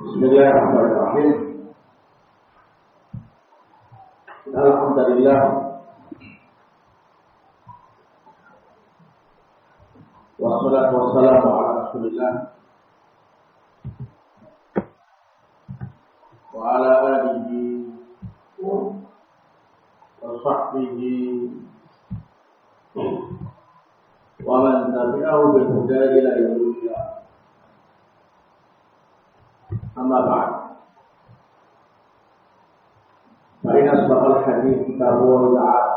Bismillahirrahmanirrahim. Alhamdulillah. Wassalatu wassalamu ala Rasulillah wa ala alihi wa sahbihi wa man tabi'ahu bi hudahu ila yaumil qiyamah. Amma ba'd. Fa inna asbaqal hadits kitabullah ta'ala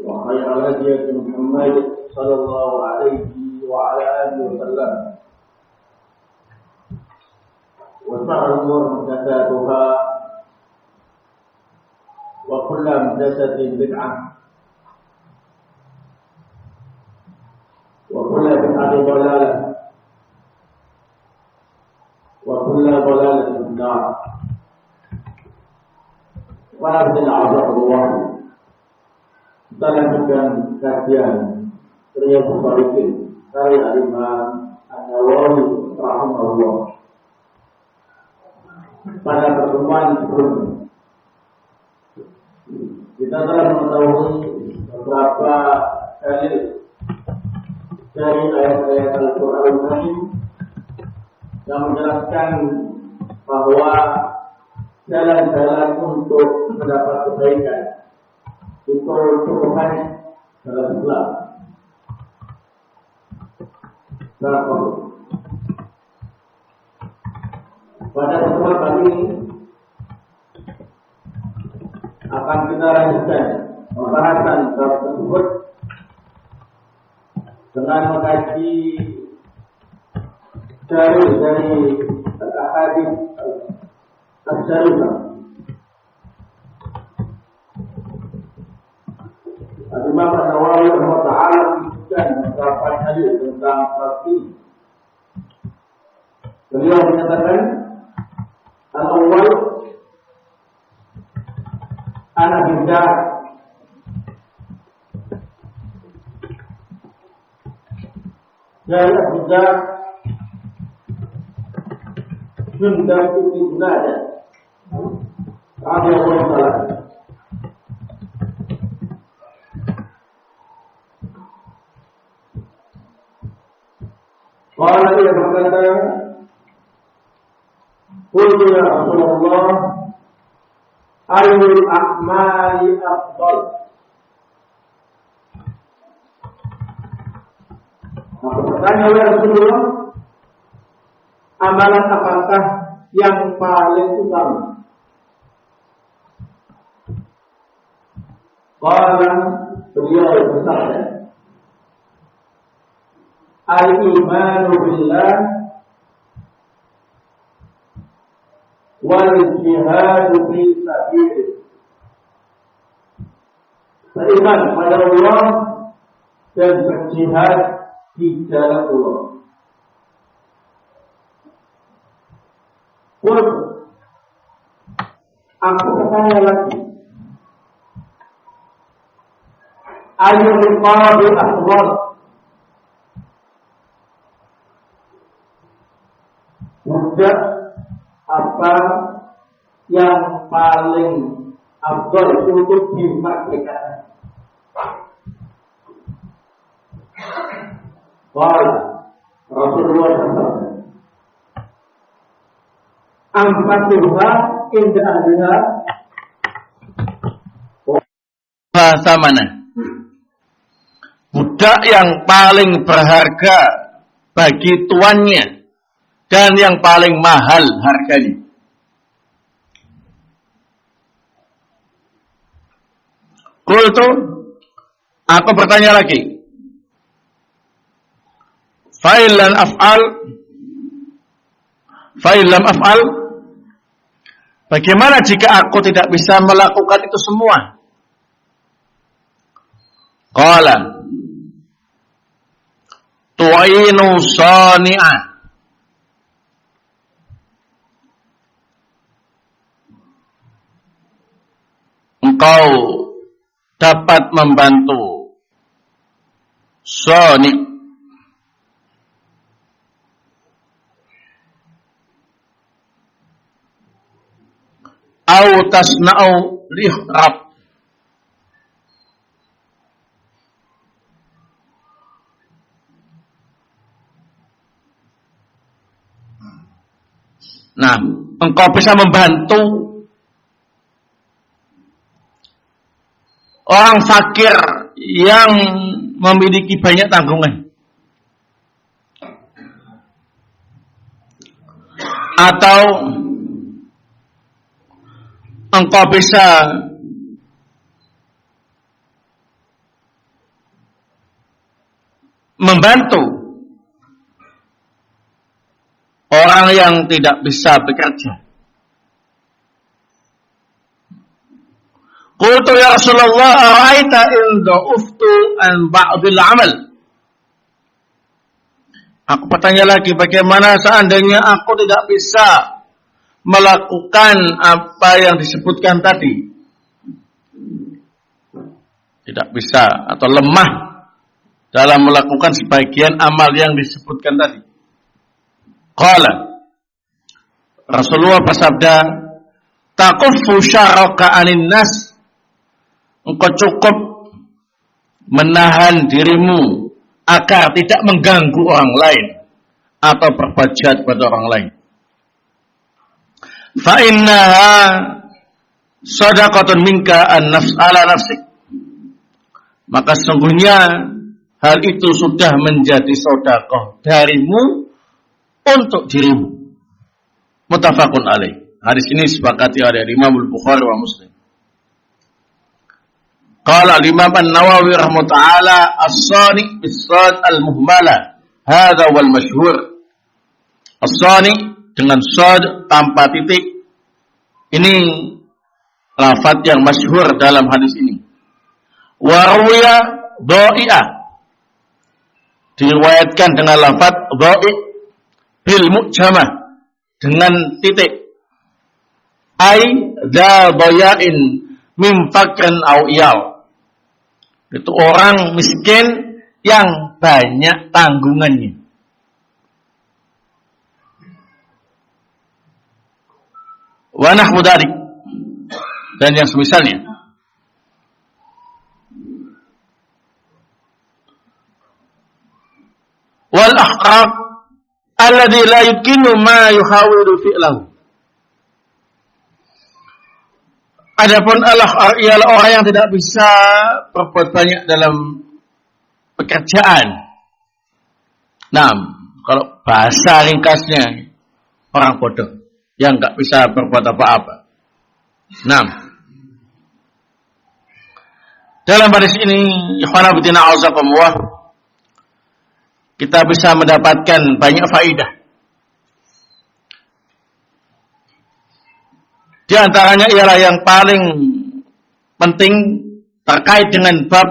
wa khairal hadi Muhammad sallallahu alaihi wa ala alihi wa sallam wa sharrul umur muhdatsatuha wa kullu muhdatsatin bid'ah wa kullu bid'atin dhalalah wa kullu dhalalatin fin nar. Wa Allah. Kita lanjutkan kajian Riyadhus Shalihin karya Imam An-Nawawi rahimahullah. Pada pertemuan sebelumnya kita telah mengetahui beberapa dalil dari ayat-ayat Al-Qur'an Karim yang menjelaskan bahwa jalan-jalan untuk mendapat kebaikan itu cukup banyak dalam Islam. Pada pertemuan kali ini akan kita lanjutkan pembahasan bab tersebut dengan mengkaji dari al-ahadits al-syarifah. Imam An-Nawawi rahimahullah menyebutkan beberapa hadis tentang pasti. Beliau menyatakan al-awwal ana bid'ah dari bid'ah benda itu ada. Radhiyallahu ta'ala. Qala dia berkata, qultu ya Rasulullah, ayyul a'mali afdal? Aku bertanya ya Rasulullah, amalan apakah yang paling utama? Qala, beliau bersabda, al-imanu billah wal jihadu fi sabilillah. Beriman pada Allah dan berjihad di jalan Allah. Aku bertanya lagi, ayyul qadi afdal? Budak apa yang paling afdal untuk dimerdekakan? Rasulullah SAW, Ampatuha inda ahliha. Bahasa mana? Budak yang paling berharga bagi tuannya dan yang paling mahal harganya. Qultu, aku bertanya lagi. Fa'ilan af'al, bagaimana jika aku tidak bisa melakukan itu semua? Qala, tu'inu sani'ah, engkau dapat membantu sani', au tasna'u li'rab. Nah, engkau bisa membantu orang fakir yang memiliki banyak tanggungan, atau engkau bisa membantu orang yang tidak bisa bekerja. Qultu ya Rasulullah, ara'aita in da'uftu an ba'dil amal. Aku bertanya lagi, bagaimana seandainya aku tidak bisa melakukan apa yang disebutkan tadi? Tidak bisa atau lemah dalam melakukan sebagian amal yang disebutkan tadi. Qala, Rasulullah bersabda, taquffu syaraka 'anin nas. Engkau cukup menahan dirimu agar tidak mengganggu orang lain atau berbuat jahat pada orang lain. Fa innaha shadaqatun minka an-nafs ala nafsik. Maka sesungguhnya hal itu sudah menjadi sedekah darimu untuk dirimu. Muttafaqun alaih. Hadis ini disepakati oleh Imam Al-Bukhari wa Muslim. Qala al-Imam An-Nawawi rahimahullah as-sani bis-sad al-muhmala. Hadza wal masyhur. As-sani dengan sad tanpa titik. Ini lafaz yang masyhur dalam hadis ini. Wa ruwiya dha'i'a. Diriwayatkan dengan lafaz dha'i' bil mu'jamah dengan titik. Ai dza dhayain min fakrin au iyal. Itu orang miskin yang banyak tanggungannya. Wa nahwu dzalik, dan yang semisalnya. Wal ahraq alladhi la yumkinu ma yuhawilu fi'lahu. Adapun Allah ialah orang yang tidak bisa berbuat banyak dalam pekerjaan. Nah, kalau bahasa ringkasnya orang bodoh yang enggak bisa berbuat apa-apa. Nah, dalam hadis ini ikhwana fillah auzakumullah, kita bisa mendapatkan banyak faidah. Di antaranya ialah yang paling penting terkait dengan bab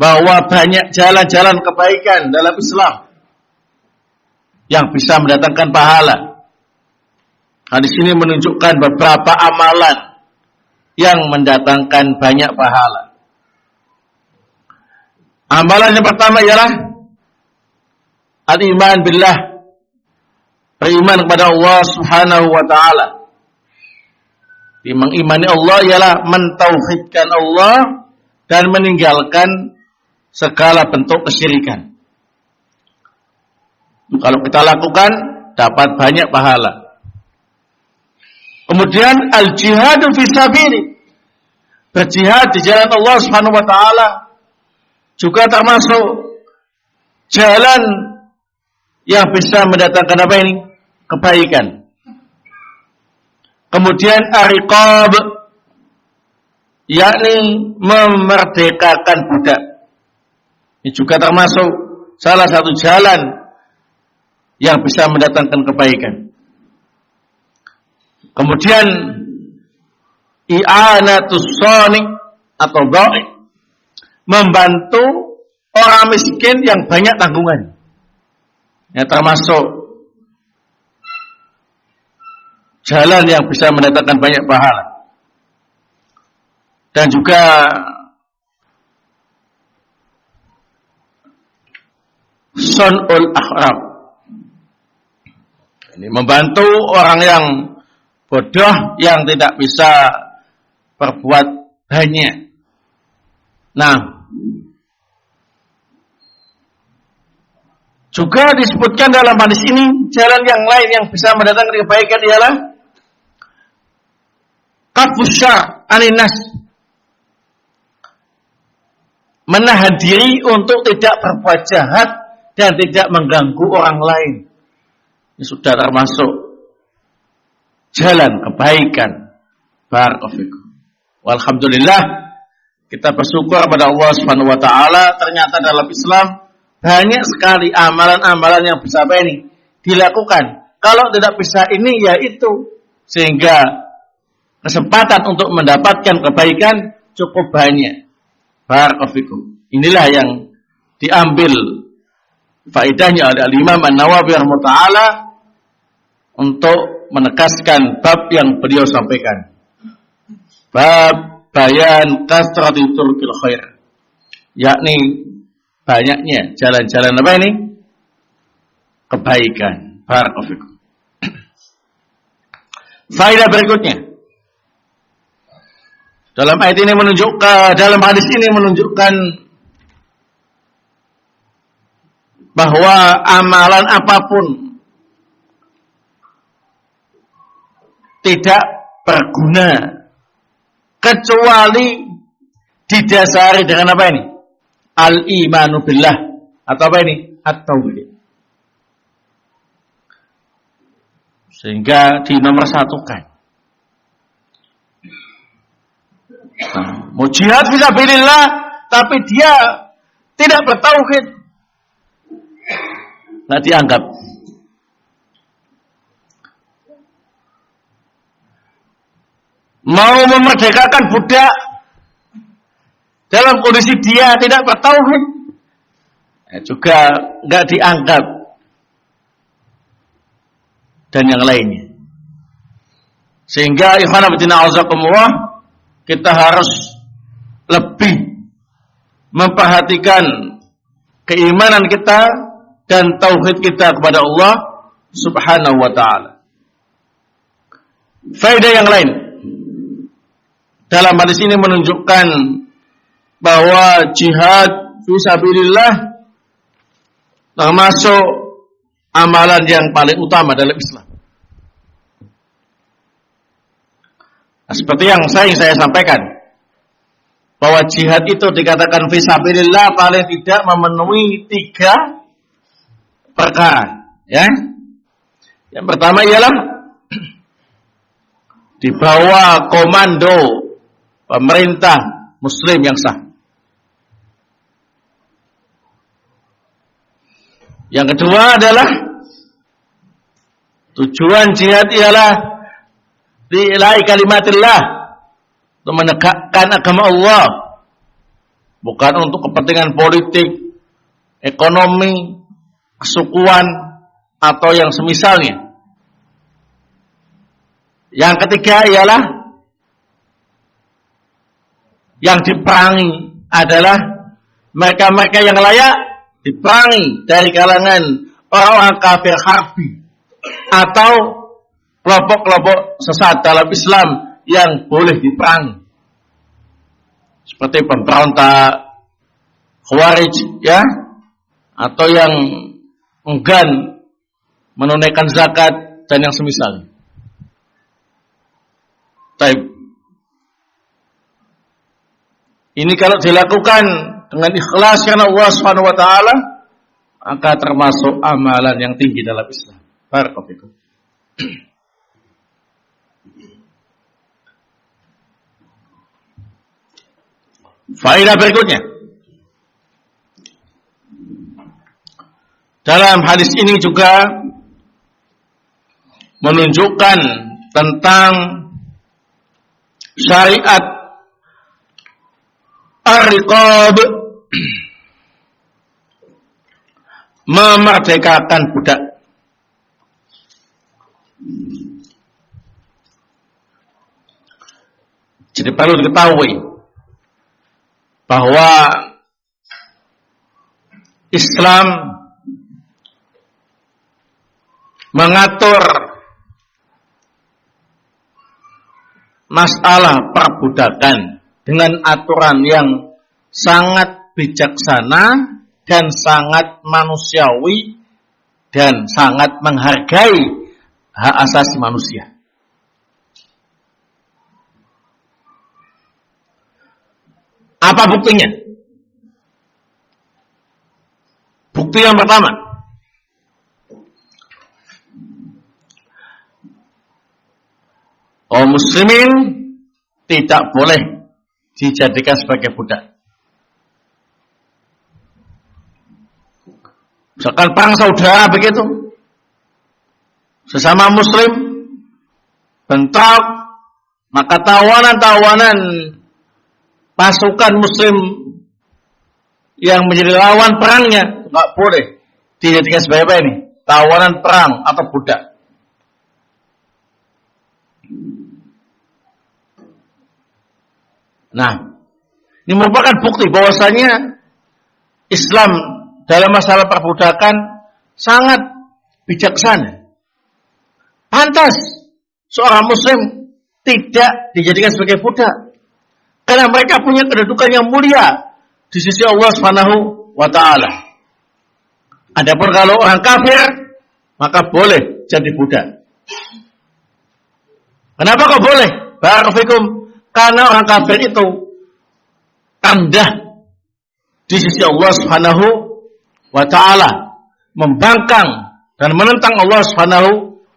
bahwa banyak jalan-jalan kebaikan dalam Islam yang bisa mendatangkan pahala. Hadis ini menunjukkan beberapa amalan yang mendatangkan banyak pahala. Amalan yang pertama ialah al-iman billah, beriman kepada Allah Subhanahu wa taala. Mengimani Allah ialah mentauhidkan Allah dan meninggalkan segala bentuk kesyirikan. Kalau kita lakukan, dapat banyak pahala. Kemudian al-jihadu fisabilih, berjihad di jalan Allah Subhanahu wa taala juga termasuk jalan yang bisa mendatangkan apa ini? Kebaikan. Kemudian ar-riqab, yakni memerdekakan budak. Ini juga termasuk salah satu jalan yang bisa mendatangkan kebaikan. Kemudian i'anatus shani atau dha'i, membantu orang miskin yang banyak tanggungan. Ya, termasuk jalan yang bisa mendatangkan banyak pahala. Dan juga sun'ul akhraq, ini membantu orang yang bodoh yang tidak bisa berbuat banyak. Nah, juga disebutkan dalam hadis ini jalan yang lain yang bisa mendatangkan kebaikan ialah kafus syarr anin nas, menahan diri untuk tidak berbuat jahat dan tidak mengganggu orang lain. Ini sudah termasuk jalan kebaikan. Barakallahu fikum. Walhamdulillah, kita bersyukur kepada Allah Subhanahu wa taala, ternyata dalam Islam banyak sekali amalan-amalan yang bisa ini dilakukan. Kalau tidak bisa ini ya itu, sehingga kesempatan untuk mendapatkan kebaikan cukup banyak. Barakallahu fikum. Inilah yang diambil faedahnya oleh Imam An-Nawawi rahimahullah untuk menegaskan bab yang beliau sampaikan. Bab bayan kasrati turqil khair, yakni banyaknya jalan-jalan apa ini? Kebaikan. Barakallahu fikum. Faedah berikutnya. Dalam ayat ini menunjukkan, dalam hadis ini menunjukkan bahwa amalan apapun tidak berguna kecuali didasari dengan apa ini? Al-imanu billah, atau apa ini? At-tauhid. Sehingga dinomorsatukan. Nah, mau jihad fisabilillah tapi dia tidak bertauhid, nggak dianggap. Mau memerdekakan budak dalam kondisi dia tidak bertauhid, juga nggak dianggap, dan yang lainnya. Sehingga ikhwan fillah azakumullah, kita harus lebih memperhatikan keimanan kita dan tauhid kita kepada Allah Subhanahu wa taala. Faedah yang lain dalam hadis ini menunjukkan bahwa jihad fisabilillah termasuk amalan yang paling utama dalam Islam. Nah, seperti yang saya sampaikan, bahwa jihad itu dikatakan fisabilillah paling tidak memenuhi 3 perkara, ya. Yang pertama ialah di bawah komando pemerintah muslim yang sah. Yang kedua adalah tujuan jihad ialah lillahi kalimatillah, untuk menegakkan agama Allah, bukan untuk kepentingan politik, ekonomi, kesukuan, atau yang semisalnya. Yang ketiga ialah yang diperangi adalah mereka-mereka yang layak diperangi dari kalangan orang-orang kafir harbi atau kelompok-kelompok sesat dalam Islam yang boleh diperangi, seperti pemberontak, khawarij, ya, atau yang enggan menunaikan zakat dan yang semisalnya. Taib. Ini kalau dilakukan dengan ikhlas karena Allah Subhanahu wa taala, maka termasuk amalan yang tinggi dalam Islam. Barakallahu fikum. Faedah berikutnya. Dalam hadis ini juga menunjukkan tentang syariat ar-riqab, memerdekakan budak. Jadi perlu diketahui bahwa Islam mengatur masalah perbudakan dengan aturan yang sangat bijaksana dan sangat manusiawi dan sangat menghargai hak asasi manusia. Apa buktinya? Bukti yang pertama, kaum muslimin tidak boleh dijadikan sebagai budak. Misalkan perang saudara begitu, sesama muslim bentrok, maka tawanan-tawanan pasukan muslim yang menjadi lawan perangnya nggak boleh dijadikan sebagai apa ini? Tawanan perang atau budak. Nah, ini merupakan bukti bahwasanya Islam dalam masalah perbudakan sangat bijaksana. Pantas seorang muslim tidak dijadikan sebagai budak, karena mereka punya kedudukan yang mulia di sisi Allah Subhanahu wa taala. Adapun kalau orang kafir, maka boleh jadi budak. Kenapa kok boleh? Barakallahu, karena orang kafir itu rendah di sisi Allah Subhanahu wa taala, membangkang dan menentang Allah Subhanahu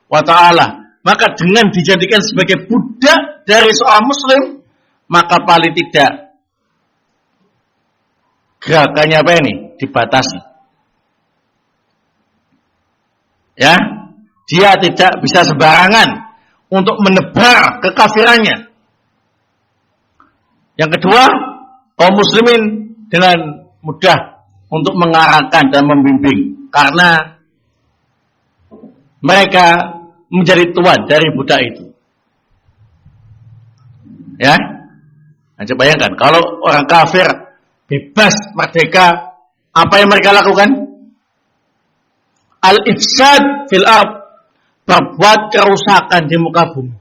wa taala. Maka dengan dijadikan sebagai budak dari seorang muslim, maka paling tidak gerakannya apa ini? Dibatasi. Ya, dia tidak bisa sembarangan untuk menebar kekafirannya. Yang kedua, kaum muslimin dengan mudah untuk mengarahkan dan membimbing, karena mereka menjadi tuan dari budak itu. Ya, coba bayangkan kalau orang kafir bebas merdeka, apa yang mereka lakukan? Al-ifsad fil ard, berbuat kerusakan di muka bumi.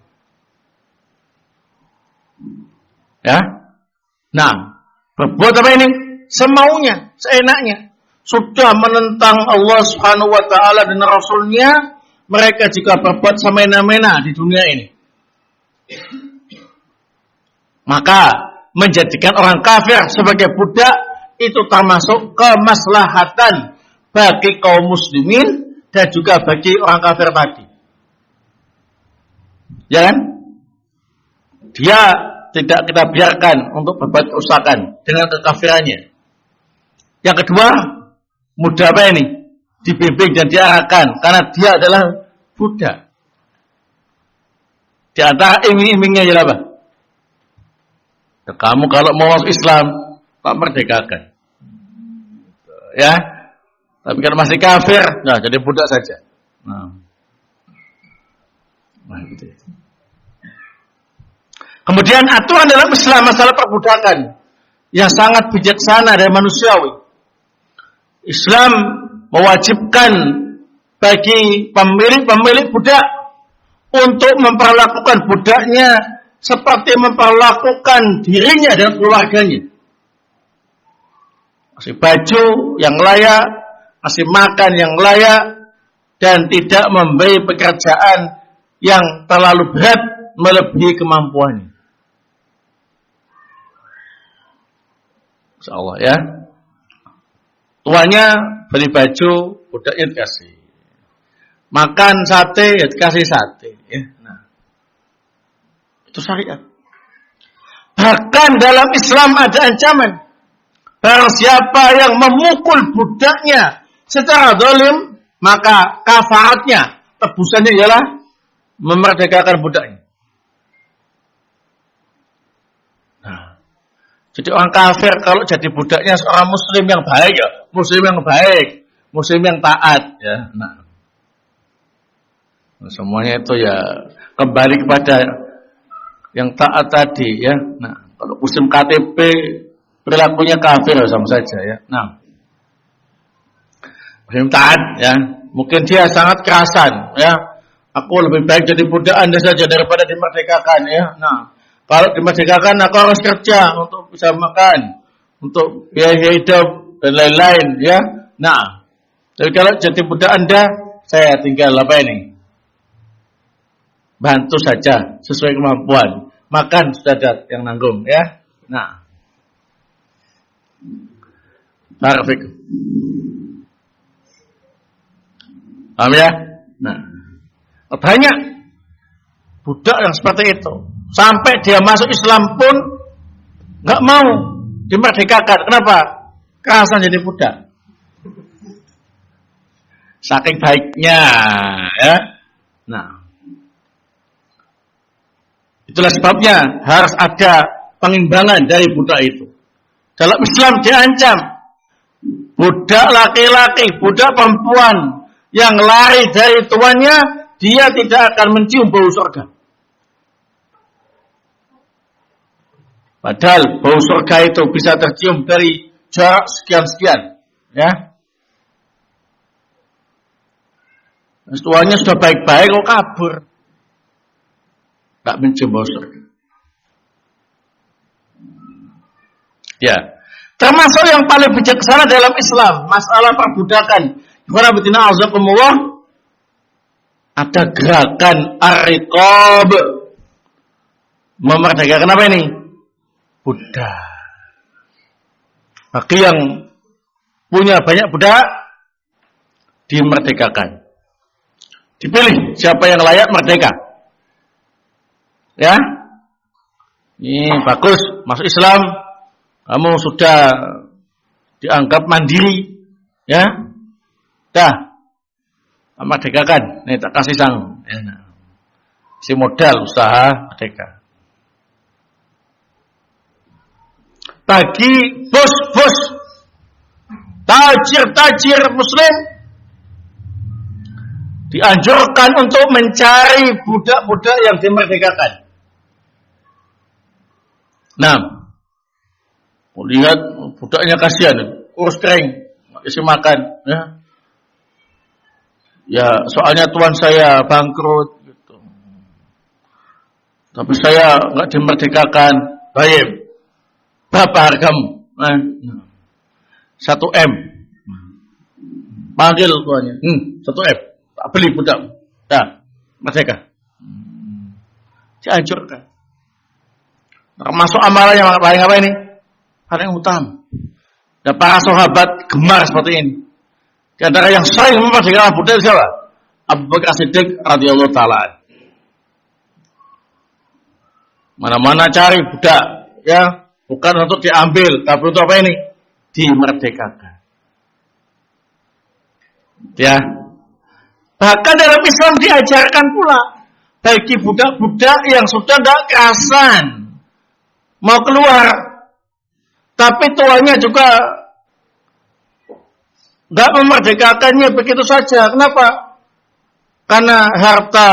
Ya, nah, berbuat apa ini? Semaunya, seenaknya. Sudah menentang Allah Subhanahu wa taala dan Rasulnya, mereka juga berbuat semena-mena di dunia ini. Maka menjadikan orang kafir sebagai budak itu termasuk kemaslahatan bagi kaum muslimin dan juga bagi orang kafir tadi. Ya kan? Dia tidak kita biarkan untuk berbuat kerusakan dengan kekafirannya. Yang kedua, mudah apa ini? Dibimbing dan diarahkan, karena dia adalah budak. Di antara iming-imingnya adalah apa? Kamu kalau mau masuk Islam, tak merdekakan. Ya, tapi kalau masih kafir, nah jadi budak saja. Nah gitu. Kemudian aturan dalam Islam masalah perbudakan yang sangat bijaksana dan manusiawi. Islam mewajibkan bagi pemilik budak untuk memperlakukan budaknya seperti memperlakukan dirinya dan keluarganya. Kasih baju yang layak, kasih makan yang layak, dan tidak memberi pekerjaan yang terlalu berat melebihi kemampuannya. Insyaallah ya. Tuannya beli baju, budaknya dikasih. Makan sate, ya dikasih sate. Ya. Nah, itu syariat. Bahkan dalam Islam ada ancaman. Barang siapa yang memukul budaknya secara zalim, maka kafaratnya, tebusannya ialah memerdekakan budaknya. Nah, jadi orang kafir kalau jadi budaknya seorang muslim yang baik ya, muslim yang taat ya. Nah, semuanya itu ya kembali kepada yang taat tadi ya. Nah, kalau muslim KTP perilakunya kafir sama saja ya. Nah, muslim taat ya, mungkin dia sangat kerasan ya. Aku lebih baik jadi budak Anda saja daripada dimerdekakan ya. Nah, Kalau dimerdekakan aku harus kerja untuk bisa makan, untuk biaya hidup dan lain-lain, ya. Nah, jadi kalau jadi budak Anda, saya tinggal apa ini? Bantu saja sesuai kemampuan. Makan sudah ada yang nanggung, ya. Nah, perfect. Paham ya? Nah, banyak budak yang seperti itu. Sampai dia masuk Islam pun nggak mau dimerdekakan. Kenapa? Kerasan jadi budak. Saking baiknya, ya. Nah, itulah sebabnya harus ada pengimbangan dari budak itu. Dalam Islam diancam budak laki-laki, budak perempuan yang lari dari tuannya, dia tidak akan mencium bau surga. Padahal bau surga itu bisa tercium dari jarak sekian-sekian, ya. Tuannya sudah baik-baik kok kabur, tak mencium bau surga. Ya, termasuk yang paling bijaksana dalam Islam, masalah perbudakan. Ada gerakan ar-riqab, memerdekakan apa ini? Budak. Bagi yang punya banyak budak, dimerdekakan. Dipilih siapa yang layak merdeka. Ya, ini bagus, masuk Islam, kamu sudah dianggap mandiri, ya, dah, merdekakan. Nih tak kasih sang, ya, si modal usaha merdeka. Bagi bos-bos, tajir-tajir Muslim, dianjurkan untuk mencari budak-budak yang dimerdekakan. Nah, lihat budaknya kasihan, urus kering, isi makan, ya. Ya, soalnya tuan saya bangkrut, gitu. Tapi saya nggak dimerdekakan. Baik, berapa hargamu? 1 M. Panggil tuannya. 1 M. Tak beli budak. Dah, merdeka. Dihancurkan. Termasuk amalan yang paling apa ini? Paling utama. Dan para sahabat gemar seperti ini. Di antara yang sering memerdekakan budak siapa? Abu Bakar As-Siddiq radhiyallahu taala. Mana-mana cari budak, ya, bukan untuk diambil, tapi untuk apa ini? Dimerdekakan. Ya. Bahkan dalam Islam diajarkan pula bagi budak-budak yang sudah tidak kerasan mau keluar, tapi tuannya juga tidak memerdekakannya begitu saja. Kenapa? Karena harta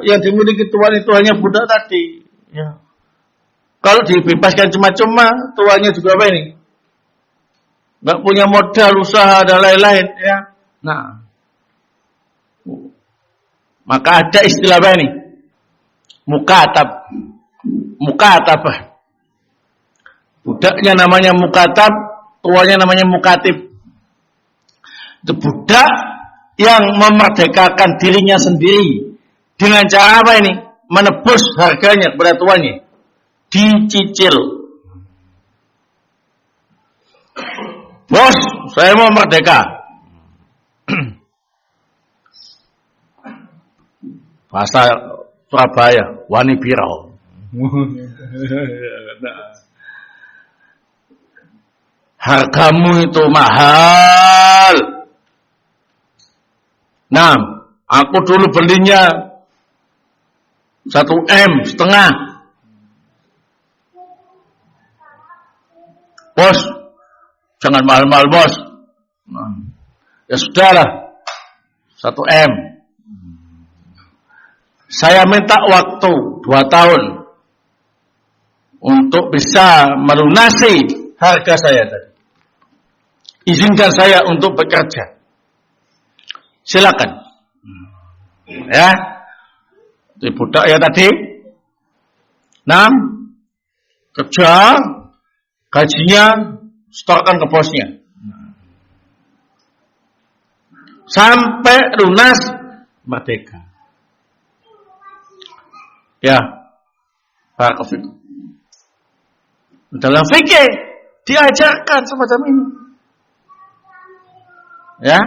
yang dimiliki tuan itu hanya budak tadi. Ya. Kalau dibebaskan cuma-cuma, tuannya juga apa ini? Tidak punya modal usaha dan lain-lain. Ya. Nah, maka ada istilah apa ini? Mukatabah. Budaknya namanya mukatab, tuannya namanya mukatib. Itu budak yang memerdekakan dirinya sendiri dengan cara apa ini? Menebus harganya kepada tuannya, dicicil. Bos, saya mau merdeka. Bahasa Surabaya, wani birau. Hargamu itu mahal. Nah, aku dulu belinya 1,5 M. Bos, jangan mahal-mahal bos. Nah, ya sudahlah, 1 M. Saya minta waktu 2 tahun untuk bisa melunasi harga saya tadi. Izinkan saya untuk bekerja. Silakan. Ya. Di budak ya tadi. Nah, kerja, gajinya setorkan ke bosnya. Sampai lunas merdeka. Ya, barakallahu. Dalam fikih diajarkan semacam ini. Ya.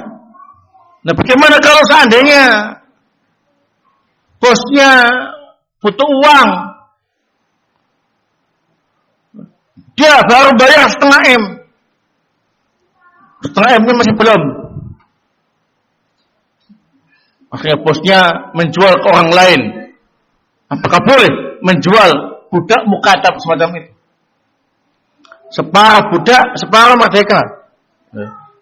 Nah, bagaimana kalau seandainya bosnya butuh uang, dia baru bayar setengah M, setengah M-nya masih belum. Akhirnya bosnya menjual ke orang lain. Apakah boleh menjual budak mukatab semacam itu? Separuh budak, separuh merdeka.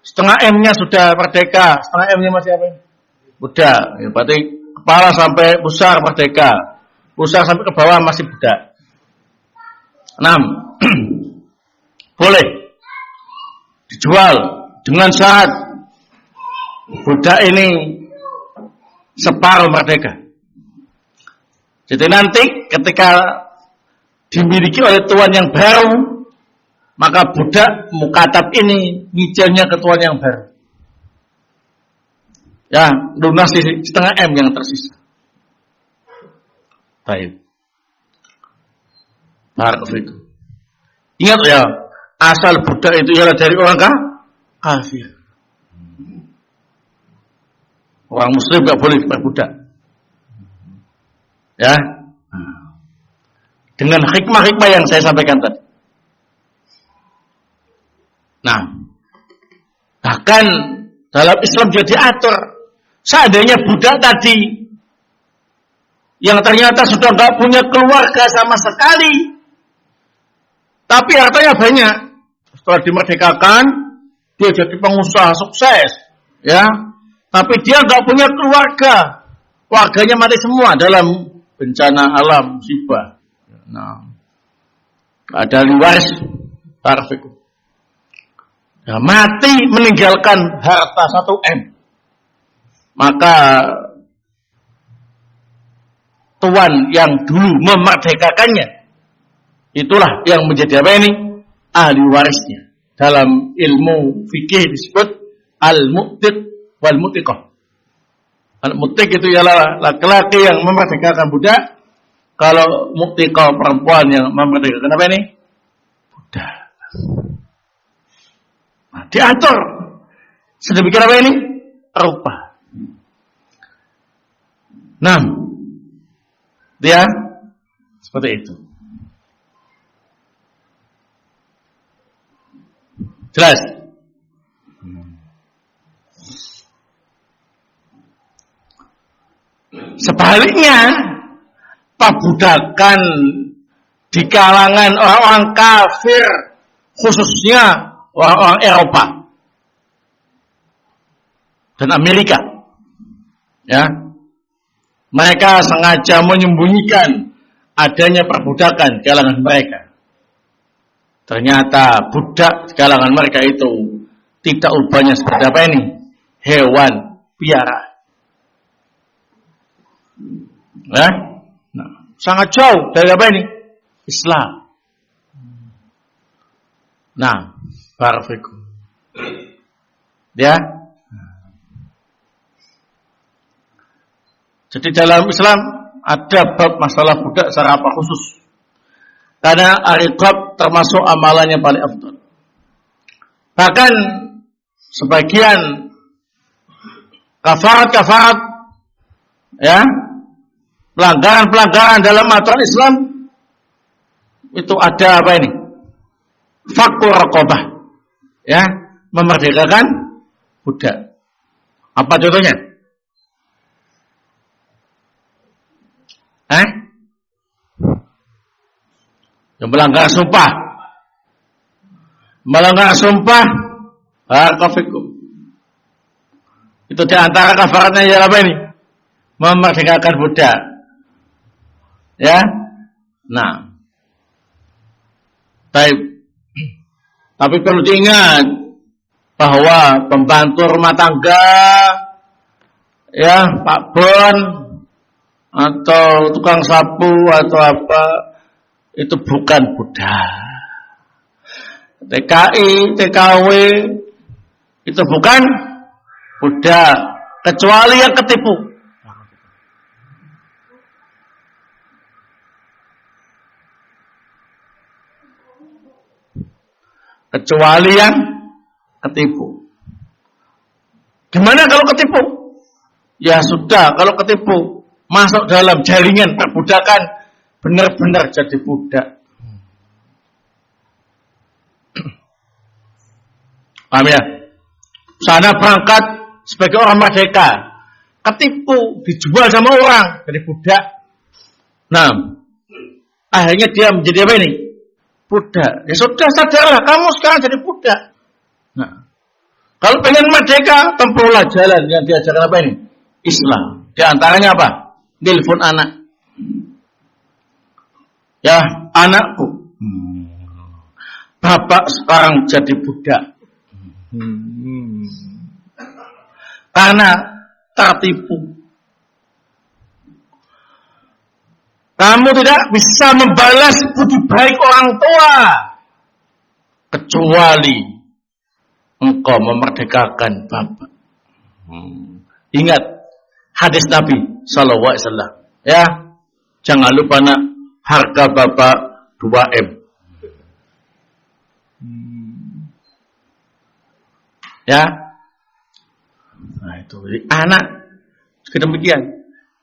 Setengah M-nya sudah merdeka, setengah M-nya masih apa? Budak. Ya, berarti kepala sampai pusar merdeka, pusar sampai ke bawah masih budak. 6. Boleh dijual dengan syarat budak ini separuh merdeka. Jadi nanti ketika dimiliki oleh tuan yang baru, maka budak mukatab ini nyicilnya ke tuan yang baru. Ya, lunas setengah M yang tersisa. Baik. Barakallahu. Ingat ya, asal budak itu ialah dari orang kafir. Orang muslim gak boleh berbudak. Ya. Dengan hikmah-hikmah yang saya sampaikan tadi. Nah, bahkan dalam Islam juga diatur, seandainya budak tadi yang ternyata sudah gak punya keluarga sama sekali, tapi hartanya banyak, setelah dimerdekakan dia jadi pengusaha sukses, ya. Tapi dia gak punya keluarga, keluarganya mati semua dalam bencana alam musibah. Nah, ada ahli waris, perfect. Nah, mati meninggalkan harta 1 M. Maka tuan yang dulu memerdekakannya, itulah yang menjadi apa ini? Ahli warisnya. Dalam ilmu fikih disebut al-mu'tiq wal-mu'tiqah. Al-mu'tiq itu ialah laki-laki yang memerdekakan budak. Kalau mu'tiqah perempuan yang memerdekakan apa ini? Budak. Nah, diatur sedemikian apa ini? Rupa. Nah, dia seperti itu. Jelas? Sebaliknya, perbudakan di kalangan orang-orang kafir, khususnya orang-orang Eropa dan Amerika, ya, mereka sengaja menyembunyikan adanya perbudakan di kalangan mereka. Ternyata budak di kalangan mereka itu tidak ubahnya seperti apa ini? Hewan piaraan. Nah, sangat jauh dari apa ini? Islam. Nah, barakallahu. Ya. Jadi dalam Islam ada bab masalah budak secara apa khusus. Karena ar-riqab termasuk amalannya paling afdal. Bahkan sebagian kafarat ya, pelanggaran-pelanggaran dalam aturan Islam itu ada apa ini? Fakku raqabah. Ya, memerdekakan budak. Apa contohnya? Yang melanggar sumpah. Melanggar sumpah, barakallahu. Itu di antara kafaratnya ya apa ini? Memerdekakan budak. Ya. Nah. Baik. Tapi perlu diingat bahwa pembantu rumah tangga, ya, Pak Bon atau tukang sapu atau apa, itu bukan budak. TKI, TKW itu bukan budak, kecuali yang ketipu. Kecuali yang ketipu. Gimana kalau ketipu? Ya sudah, kalau ketipu masuk dalam jaringan perbudakan, benar-benar jadi budak. Paham ya? Sana berangkat sebagai orang merdeka, ketipu, dijual sama orang, jadi budak. Nah, akhirnya dia menjadi apa ini? Budak. Ya sudah, sadarlah, kamu sekarang jadi budak. Nah, kalau pengen merdeka, tempuhlah jalan yang diajarkan apa ini? Islam. Di antaranya apa? Telepon anak. Ya, anakku. Bapak sekarang jadi budak. Karena tertipu. Kamu tidak bisa membalas budi baik orang tua kecuali engkau memerdekakan bapak. Ingat hadis Nabi sallallahu alaihi wasallam. Ya, jangan lupa nak, harga bapak 2M. Ya. Nah, itu anak demikian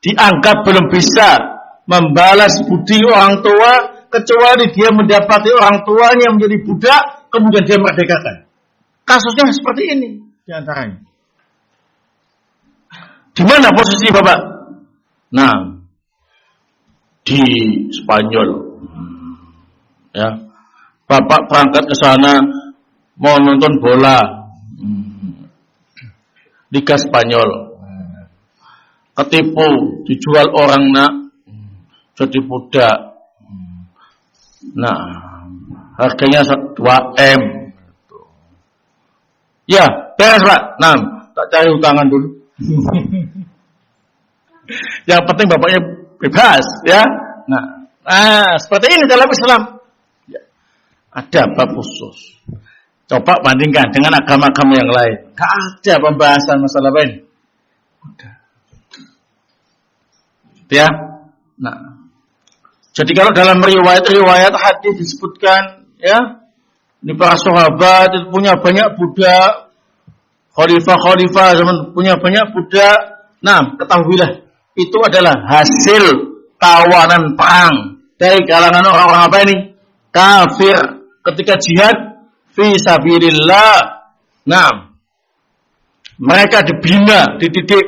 dianggap belum bisa membalas budi orang tua kecuali dia mendapati orang tuanya menjadi budak kemudian dia merdekakan. Kasusnya seperti ini di antaranya. Di mana posisi bapak? Nah, di Spanyol. Ya, bapak berangkat ke sana mau nonton bola Liga Spanyol. Ketipu, dijual orang nak. Jadi budak. Nah, harganya 2M. Ya, beres Pak. Nah, tak cari utangan dulu. Yang penting bapaknya bebas, ya. Nah, seperti ini dalam Islam. Ya, ada bab khusus. Coba bandingkan dengan agama-agama yang lain. Gak ada pembahasan masalah lain. Udah. Ya. Nah, jadi kalau dalam riwayat hadis disebutkan, ya, ini para sahabat itu punya banyak budak, khalifah zaman punya banyak budak. Nah, ketahuilah itu adalah hasil tawanan perang dari kalangan orang-orang apa ini? Kafir ketika jihad fi sabilillah. Nah, mereka dibina, dididik,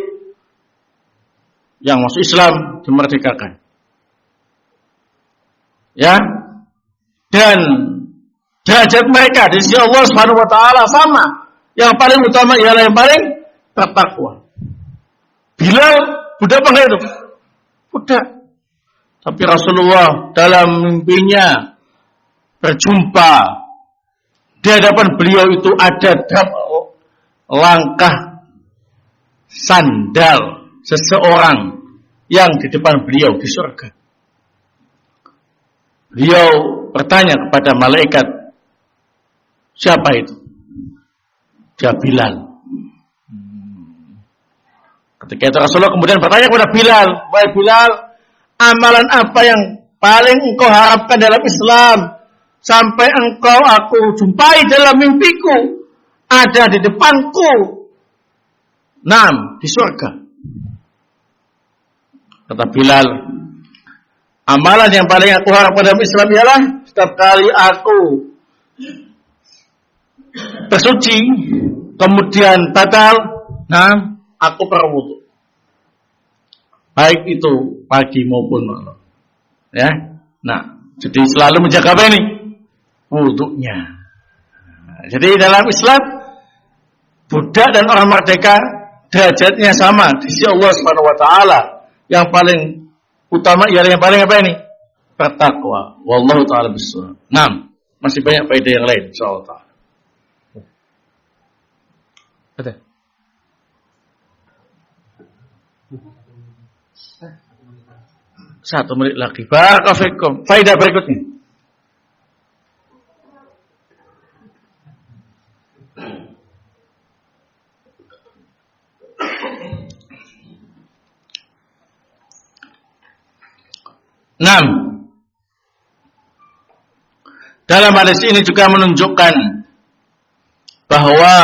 yang masuk Islam dimerdekakan. Ya, dan derajat mereka di sisi Allah Subhanahu wa taala sama. Yang paling utama ialah yang paling bertakwa. Bilal budak apa enggak itu? Budak. Tapi Rasulullah dalam mimpinya berjumpa di hadapan beliau itu ada langkah sandal seseorang yang di depan beliau di surga. Beliau bertanya kepada malaikat, siapa itu? Dia Bilal. Ketika itu Rasulullah kemudian bertanya kepada Bilal, wahai Bilal, amalan apa yang paling engkau harapkan dalam Islam sampai engkau aku jumpai dalam mimpiku ada di depanku, di surga. Kata Bilal, amalan yang paling aku harapkan dalam Islam ialah setiap kali aku bersuci kemudian batal, aku berwudu. Baik itu pagi maupun malam. Ya. Nah, jadi selalu menjaga apa ini? Wudunya. Jadi dalam Islam budak dan orang merdeka derajatnya sama di sisi Allah Subhanahu wa taala. Yang paling utama ialah yang paling apa ini? Bertakwa. Wallahu taala bissawab. Masih banyak faedah yang lain insyaallah taala. Ada. Satu menit lagi. Barakallahu fikum. Faedah berikutnya. Dalam hadis ini juga menunjukkan bahwa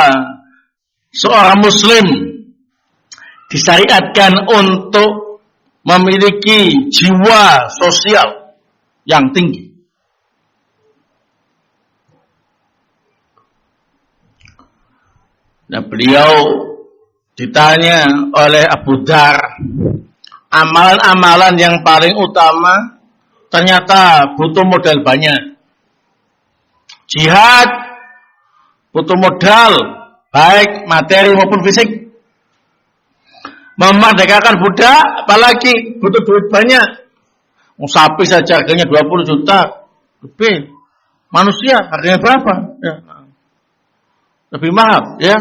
seorang muslim disyariatkan untuk memiliki jiwa sosial yang tinggi. Nah, beliau ditanya oleh Abu Dzar, amalan-amalan yang paling utama ternyata butuh modal banyak. Jihad butuh modal, baik materi maupun fisik. Memerdekakan budak, apalagi butuh duit banyak. Sapi saja harganya 20 juta lebih. Manusia harganya berapa? Ya. Lebih mahal, ya.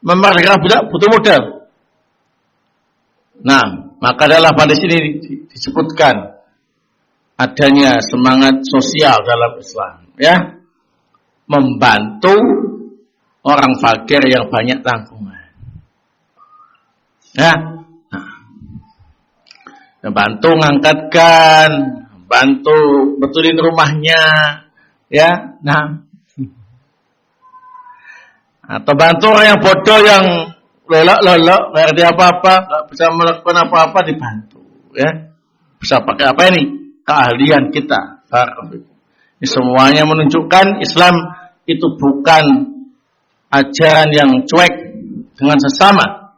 Memerdekakan budak butuh modal. Nah, maka dalam hadis ini disebutkan adanya semangat sosial dalam Islam, ya. Membantu orang fakir yang banyak tanggungan. Ya. Nah, bantu ngangkatkan, bantu betulin rumahnya, ya. Nah, atau bantu orang yang bodoh yang lelok, nggak ngerti apa-apa, nggak bisa melakukan apa-apa, dibantu, ya. Bisa pakai apa ini? Keahlian kita. Ini semuanya menunjukkan Islam itu bukan ajaran yang cuek dengan sesama.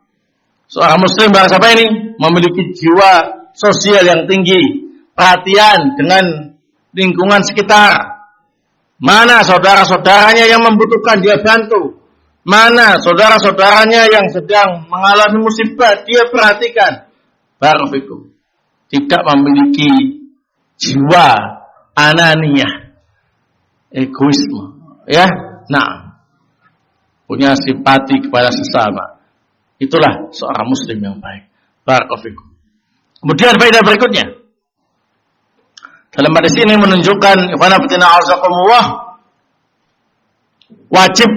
Seorang muslim bahasa apa ini? Memiliki jiwa sosial yang tinggi, perhatian dengan lingkungan sekitar. Mana saudara-saudaranya yang membutuhkan, dia bantu. Mana saudara-saudaranya yang sedang mengalami musibah, dia perhatikan. Barakallahu. Tidak memiliki jiwa ananiyah, egoisme, ya. Nah, punya simpati kepada sesama. Itulah seorang muslim yang baik. Barakallahu. Kemudian faedah berikutnya, dalam hadis ini menunjukkan wajib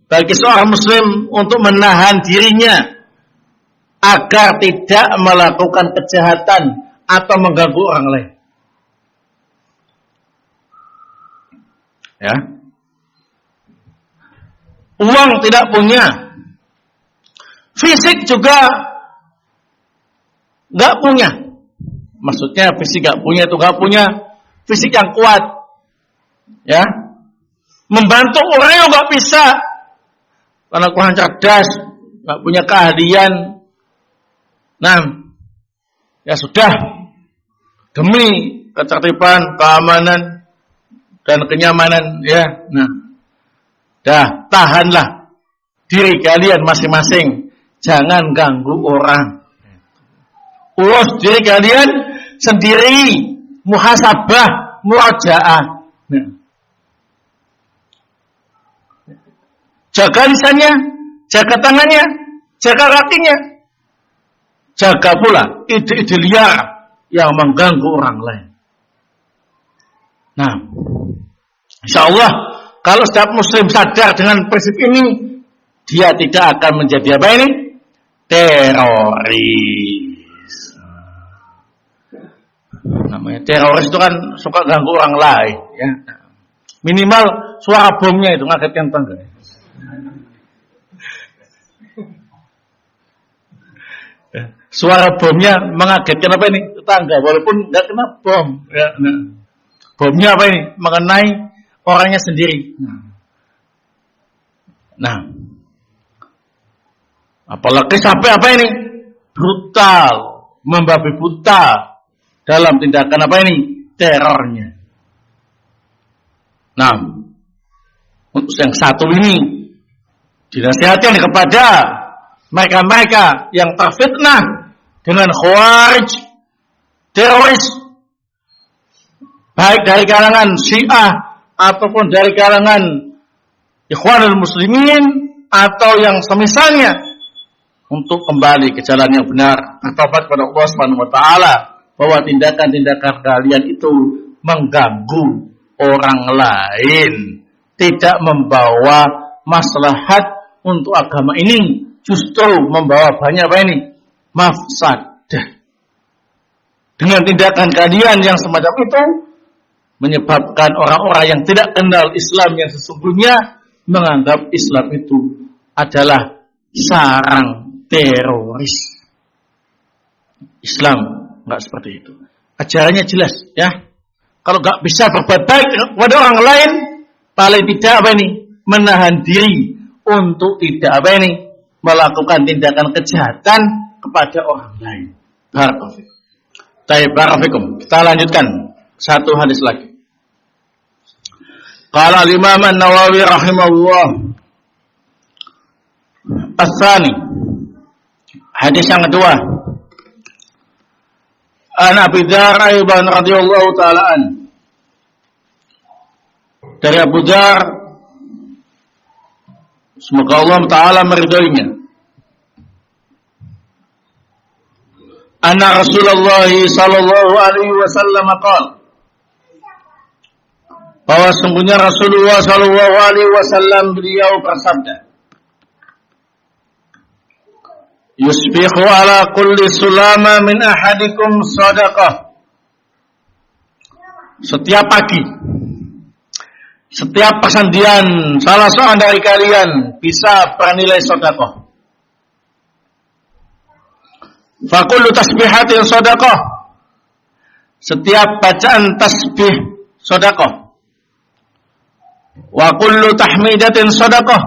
bagi seorang muslim untuk menahan dirinya agar tidak melakukan kejahatan atau mengganggu orang lain. Ya. Uang tidak punya, fisik juga nggak punya. Maksudnya fisik nggak punya itu nggak punya fisik yang kuat, ya. Membantu orang yang nggak bisa karena kurang cerdas, nggak punya keahlian. Nah, ya sudah, demi ketertiban, keamanan dan kenyamanan, ya. Nah, dah, tahanlah diri kalian masing-masing, jangan ganggu orang. Urus diri kalian sendiri, muhasabah, murajaah. Nah. Jaga lisannya, jaga tangannya, jaga kakinya, jaga pula ide-ide liar yang mengganggu orang lain. Nah, insyaallah kalau setiap muslim sadar dengan prinsip ini, dia tidak akan menjadi apa ini? Teroris. Namanya teroris itu kan suka ganggu orang lain, ya. Minimal suara bomnya itu ngagetkan tangga. Suara bomnya mengagetkan apa ini? Tetangga, walaupun nggak kena bom, ya. Nah, bomnya apa ini? Mengenai orangnya sendiri. Nah, apalagi sampai apa ini? Brutal, membabi buta dalam tindakan apa ini? Terornya. Nah, untuk yang satu ini dinasihatkan kepada mereka-mereka yang terfitnah dengan khawarij, teroris, baik dari kalangan Syiah ataupun dari kalangan Ikhwanul Muslimin atau yang semisalnya, untuk kembali ke jalan yang benar, bertobat kepada Allah Subhanahu wa taala, bahwa tindakan-tindakan kalian itu mengganggu orang lain, tidak membawa maslahat untuk agama ini, justru membawa banyak apa ini? Mafsadah. Dengan tindakan kalian yang semacam itu menyebabkan orang-orang yang tidak kenal Islam yang sesungguhnya menganggap Islam itu adalah sarang teroris. Islam enggak seperti itu. Ajarannya jelas, ya. Kalau enggak bisa berbuat baik kepada orang lain, paling tidak menahan diri untuk tidak melakukan tindakan kejahatan kepada orang lain. Barakallahu. Kita lanjutkan satu hadis lagi. Qala al-Imam An-Nawawi rahimahullah. As-Tsani. Hadis yang kedua. An Abi Dzar aidan radhiyallahu ta'ala an. Dari Abu Dzar, semoga Allah Ta'ala meridhoinya. Anna Rasulullah sallallahu alaihi wasallam qala, bahwa sungguhnya Rasulullah sallallahu alaihi wasallam beliau bersabda, yusbihu ala kulli sulama min ahadikum sadaqah. Setiap pagi, setiap persendian salah seorang dari kalian bisa bernilai sedekah. Fa kullu tasbihatin sedekah. Setiap bacaan tasbih sedekah. Wa kullu tahmidatin sedekah.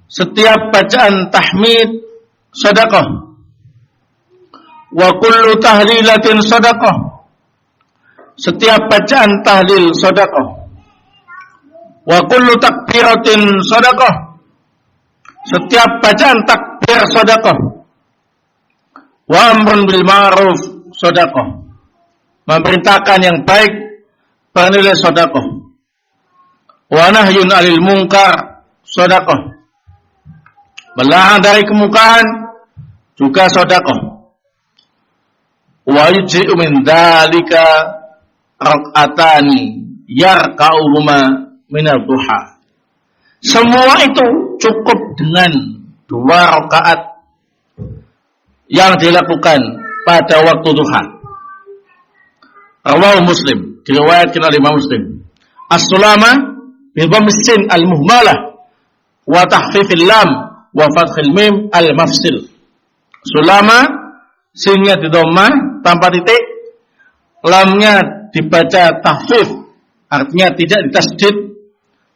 Setiap bacaan tahmid sedekah. Wa kullu tahlilatin sedekah. Setiap bacaan tahlil sedekah. Wa kullu takbiratin sedekah. Setiap bacaan takbir sedekah. Wa amrun bil ma'ruf sedekah. Memerintahkan yang baik bernilai sedekah. Wa nahyun 'anil munkar sedekah. Melarang dari kemungkaran juga sedekah. Wa yujzi'u min dzalika rak'atani yarka'uhuma min ad-duha. Semua itu cukup dengan 2 rakaat yang dilakukan pada waktu duha. Rawahu Muslim, diriwayatkan oleh Imam Muslim. As-sulama bi dhammis sin al-muhmalah wa tahfifil lam wa fathil mim al-mafsil. Sulama, sinnya di dhammah tanpa titik, lamnya dibaca tahfif, artinya tidak ditasdid,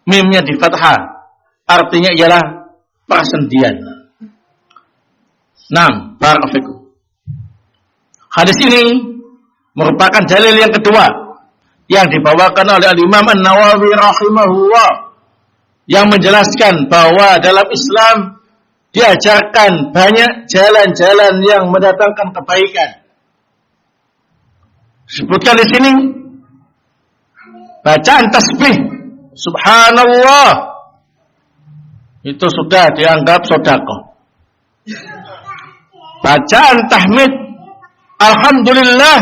mimnya di fathah, artinya ialah persendian. Naam, barakallahu. Hadis ini merupakan dalil yang kedua yang dibawakan oleh Imam An-Nawawi rahimahullah, yang menjelaskan bahwa dalam Islam diajarkan banyak jalan-jalan yang mendatangkan kebaikan. Sebutkan di sini bacaan tasbih subhanallah itu sudah dianggap sedekah. Bacaan tahmid alhamdulillah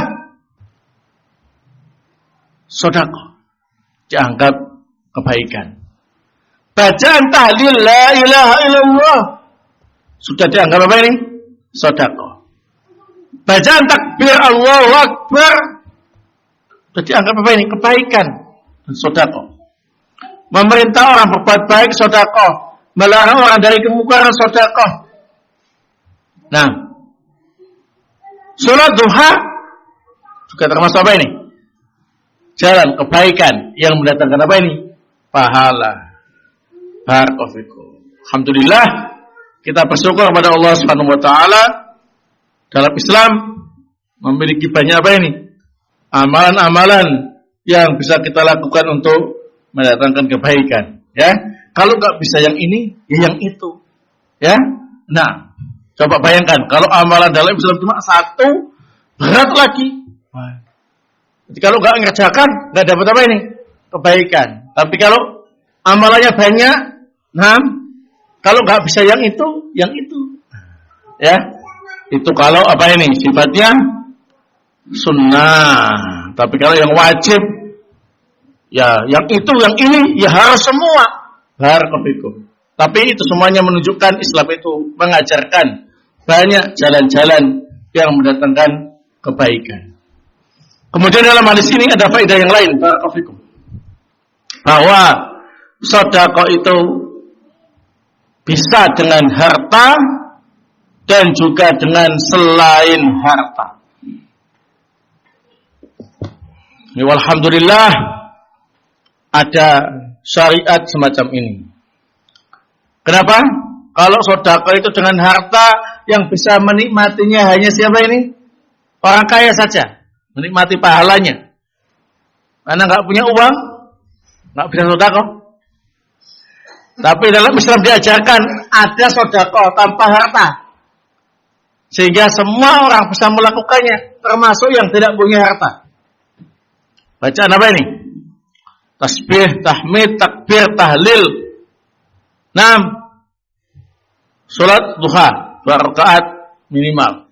sedekah, dianggap kebaikan. Bacaan tahlil la ilaha illallah sudah dianggap apa ini? Sedekah. Bacaan takbir Allahu Akbar sudah dianggap apa ini? Kebaikan dan sedekah. Memerintah orang berbuat baik sedekah, melarang orang dari kemungkaran sedekah. Nah, salat duha juga termasuk apa ini? Jalan kebaikan yang mendatangkan apa ini? Pahala. Barakallahu. Alhamdulillah, kita bersyukur kepada Allah Subhanahu wa taala, dalam Islam memiliki banyak apa ini? Amalan-amalan yang bisa kita lakukan untuk mendatangkan kebaikan, ya. Kalau enggak bisa yang ini, ya yang itu. Ya. Nah, coba bayangkan kalau amalan dalam Islam cuma satu, berat lagi. Jadi kalau enggak ngerjakan, enggak dapat apa ini? Kebaikan. Tapi kalau amalannya banyak, nah, kalau enggak bisa yang itu, ya, itu kalau apa ini? Sifatnya sunnah. Tapi kalau yang wajib, ya, yang itu, yang ini, ya harus semua. Barakallahu. Tapi itu semuanya menunjukkan Islam itu mengajarkan banyak jalan-jalan yang mendatangkan kebaikan. Kemudian dalam hadis ini ada faedah yang lain, barakallahu, bahwa sedekah itu bisa dengan harta dan juga dengan selain harta. Alhamdulillah ada syariat semacam ini. Kenapa? Kalau sedekah itu dengan harta, yang bisa menikmatinya hanya siapa ini? Orang kaya saja, menikmati pahalanya. Karena nggak punya uang, nggak bisa sedekah. Tapi dalam Islam diajarkan ada sedekah tanpa harta, sehingga semua orang bisa melakukannya, termasuk yang tidak punya harta. Bacaan apa ini? Tasbih, tahmid, takbir, tahlil. 6. Salat duha 2 rakaat minimal.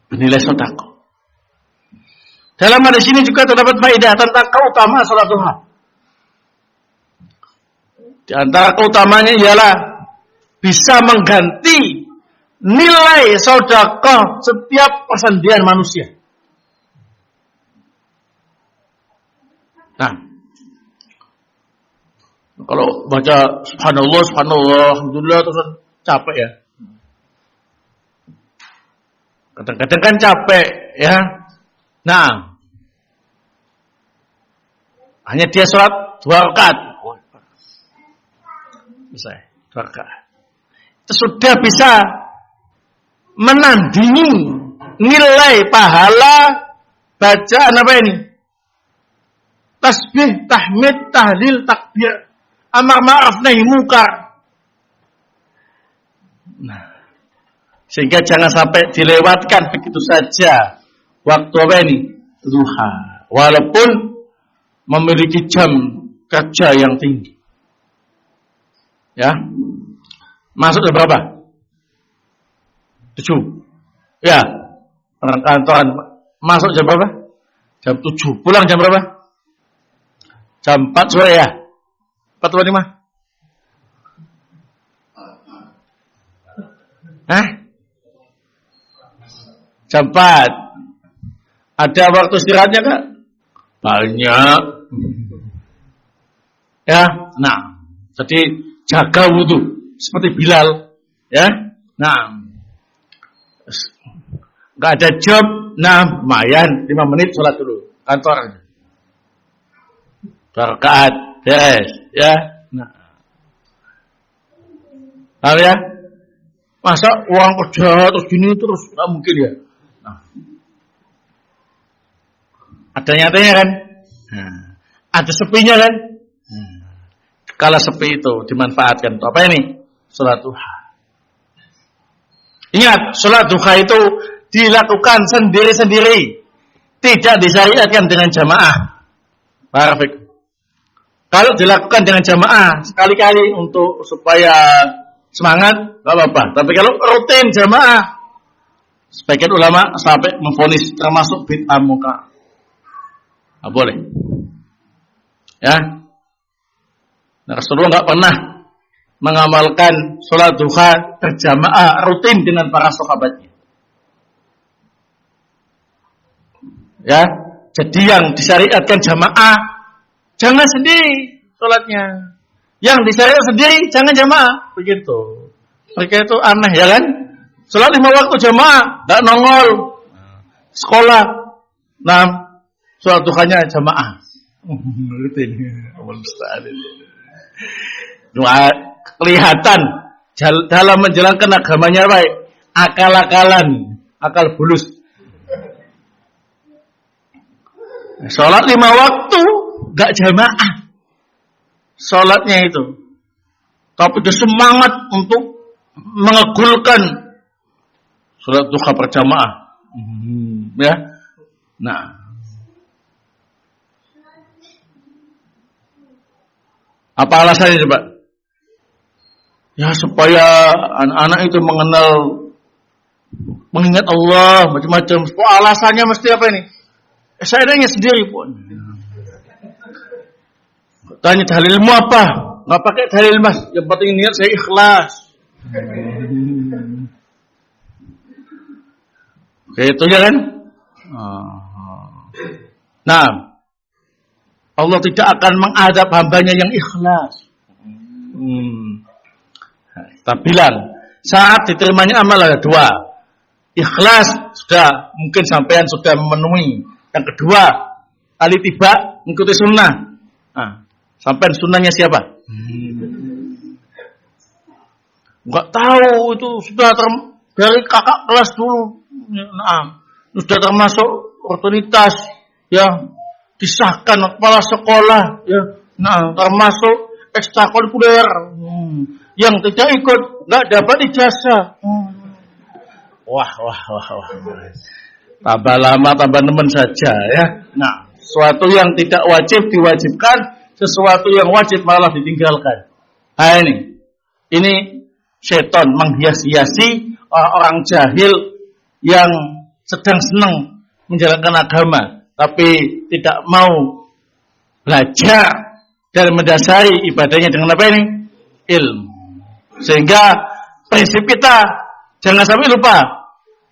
Bernilai sedekah. Dalam hadis ini juga terdapat faedah tentang keutamaan salat duha. Di antara keutamanya ialah bisa mengganti nilai sedekah setiap persendian manusia. Nah, kalau baca subhanallah, alhamdulillah terus capek ya. Kadang-kadang kan capek ya. Nah, hanya dia sholat 2 rakaat. Bisa 2 rakaat. Itu sudah bisa menandingi nilai pahala bacaan apa ini? Tasbih, tahmid, tahlil, takbir, amar ma'ruf nahi munkar. Nah, sehingga jangan sampai dilewatkan begitu saja waktu apa ini? Duha. Walaupun memiliki jam kerja yang tinggi. Ya. Masuk jam berapa? 7. Ya. Orang kantoran masuk jam berapa? Jam 7. Pulang jam berapa? Jam 4 sore ya? 4 atau 5? Hah? Jam 4. Ada waktu istirahatnya Kak? Banyak. Ya, nah. Jadi jaga wudu seperti Bilal, ya. Nah. Enggak ada job, nah, lumayan 5 menit sholat dulu kantor. 2 rakaat, beres, ya. Nah. Tahu ya? Masa uang kerja terus gini terus enggak mungkin ya. Nah. Ada nyatanya kan? Nah. Ada sepinya kan? Kalau sepi itu dimanfaatkan untuk apa ini? Salat duha. Ingat, salat duha itu dilakukan sendiri-sendiri, tidak disyariatkan dengan jamaah. Barakallahu. Kalau dilakukan dengan jamaah sekali-kali untuk supaya semangat, nggak apa-apa. Tapi kalau rutin jamaah, sebagian ulama sampai memvonis termasuk bid'ah munkar. Nggak boleh. Ya. Nah, Rasulullah nggak pernah mengamalkan sholat duha berjamaah rutin dengan para sahabatnya. Ya, jadi yang disyariatkan jamaah jangan sendiri sholatnya. Yang disyariatkan sendiri jangan jamaah. Begitu. Mereka itu aneh ya kan? Sholat 5 waktu jamaah nggak nongol. Sekolah 6 sholat duhanya jamaah. Rutin. Doa kelihatan dalam menjalankan agamanya baik, akal-akalan, akal bulus. Sholat 5 waktu gak jamaah sholatnya itu, tapi dia semangat untuk mengegulkan sholat duha berjamaah. Ya, nah. Apa alasannya coba? Ya supaya anak-anak itu mengingat Allah macam-macam. Alasannya mesti apa ini? Saya nanya sendiri pun. Tanya dalilmu apa? Nggak pakai dalil mas. Yang penting niat saya ikhlas. Gitu ya kan? Nah, Allah tidak akan mengadab hambanya yang ikhlas. Kita bilang, saat diterimanya amal ada dua. Ikhlas sudah, mungkin sampean sudah memenuhi. Yang kedua, al-ittiba, mengikuti sunnah. Sampean sunnahnya siapa? Enggak tahu, itu sudah dari kakak kelas dulu. Sudah termasuk otoritas, ya, disahkan kepala sekolah, ya. Termasuk ekstrakurikuler. Yang tidak ikut enggak dapat ijazah. Wah. Tambah lama tambah nemen saja ya. Nah, sesuatu yang tidak wajib diwajibkan, sesuatu yang wajib malah ditinggalkan. Nah ini setan menghias-hiasi orang jahil yang sedang senang menjalankan agama, tapi tidak mau belajar dan mendasari ibadahnya dengan apa ini? Ilmu. Sehingga prinsip kita jangan sampai lupa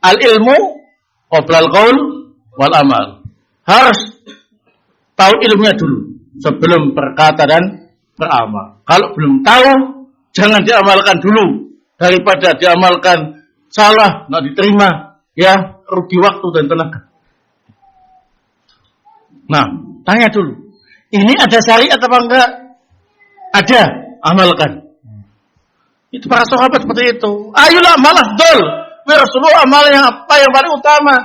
al-ilmu qabla al-qaul wal amal. Harus tahu ilmunya dulu sebelum berkata dan beramal. Kalau belum tahu, jangan diamalkan dulu daripada diamalkan salah, nggak diterima, ya rugi waktu dan tenaga. Nah, tanya dulu, ini ada syariat apa enggak? Ada, amalkan. Itu para sahabat seperti itu. Ayolah malah dol. Rasulullah amal yang apa yang paling utama?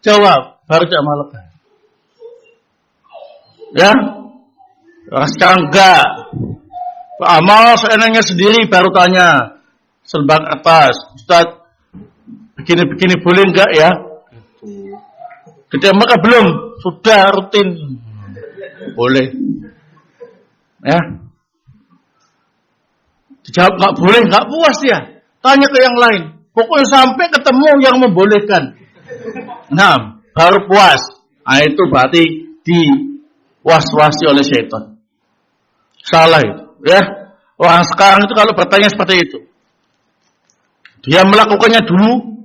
Jawab, baru diamalkan. Ya, sekarang enggak. Amal seenaknya sendiri baru tanya. Selbak atas, Ustaz, begini boleh enggak ya? Kita maka belum, sudah rutin. Boleh. Ya. Dijawab enggak boleh, enggak puas dia. Tanya ke yang lain. Pokoknya sampai ketemu yang membolehkan. Nah, baru puas. Nah, itu berarti diwaswasi oleh syaitan. Salah itu, ya. Orang sekarang itu kalau bertanya seperti itu, dia melakukannya dulu,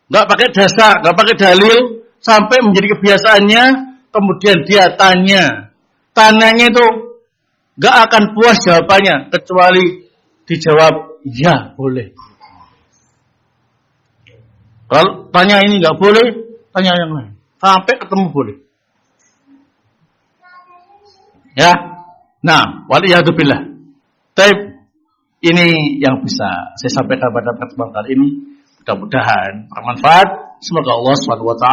nggak pakai dasar, nggak pakai dalil, sampai menjadi kebiasaannya. Kemudian dia tanyanya itu nggak akan puas jawabannya kecuali dijawab ya boleh. Kalau tanya ini nggak boleh, tanya yang lain sampai ketemu boleh. Ya, nah, waliyadzubillah. Tapi ini yang bisa saya sampaikan pada pertemuan kali ini. Mudah-mudahan bermanfaat. Semoga Allah SWT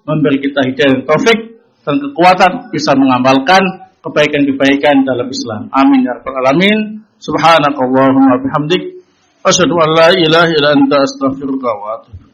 memberi kita hidayah dan taufik dan kekuatan bisa mengamalkan kebaikan-kebaikan dalam Islam. Amin ya rabbal alamin. Subhanakallahumma bihamdik asyhadu an la ilaha illa anta astaghfiruka wa atubu